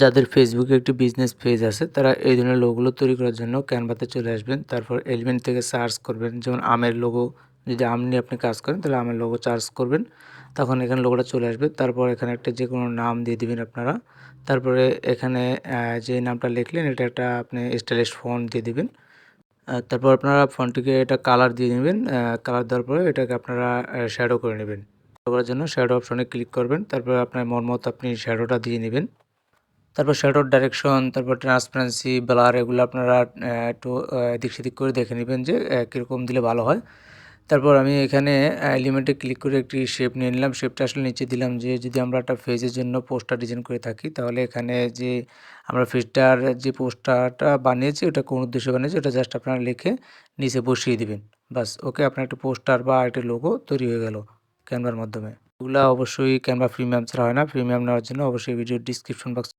যাদের ফেসবুকে একটি বিজনেস পেজ আছে তারা এই ধরনের লোগোগুলো তৈরি করার জন্য ক্যানভাতে চলে আসবেন। তারপর এলিমেন্ট থেকে সার্চ করবেন, যেমন আমের লোগো, যদি আম নিয়ে আপনি কাজ করেন তাহলে আমের লোগো সার্চ করবেন, তখন এখানে লোগোটা চলে আসবে। তারপর এখানে একটা যে কোনো নাম দিয়ে দিবেন আপনারা। তারপরে এখানে যে নামটা লিখলেন এটা একটা আপনি স্টাইলিশ ফন্ট দিয়ে দিবেন। তারপর আপনারা ফন্টটিকে এটা কালার দিয়ে নেবেন। কালার দেওয়ার পরে এটাকে আপনারা শ্যাডো করে নেবেন। শ্যাডো করার জন্য শ্যাডো অপশনে ক্লিক করবেন, তারপর আপনার মন মতো আপনি শ্যাডোটা দিয়ে নেবেন। তারপর শ্যাডোর ডাইরেকশন, তারপর ট্রান্সপারেন্সি, ব্লার এগুলো আপনারা একটু এদিক সেদিক করে দেখে নেবেন যে কীরকম দিলে ভালো হয়। তারপর আমি এখানে এলিমেন্টে ক্লিক করে একটি শেপ নিয়ে নিলাম। শেপটা আসলে নিচে দিলাম যে যদি আমরা একটা ফেজের জন্য পোস্টার ডিজাইন করে থাকি তাহলে এখানে যে আমরা ফেজটার যে পোস্টারটা বানিয়েছি ওটা কোন উদ্দেশ্যে বানিয়েছি ওটা জাস্ট আপনারা লিখে নিচে বসিয়ে দিবেন। বাস, ওকে, আপনার একটা পোস্টার বা একটা লোগো তৈরি হয়ে গেল ক্যানভার মাধ্যমে। এগুলা অবশ্যই ক্যানভা প্রিমিয়াম ছাড়া হয় না। প্রিমিয়াম নেওয়ার জন্য অবশ্যই ভিডিওর ডিসক্রিপশন বক্স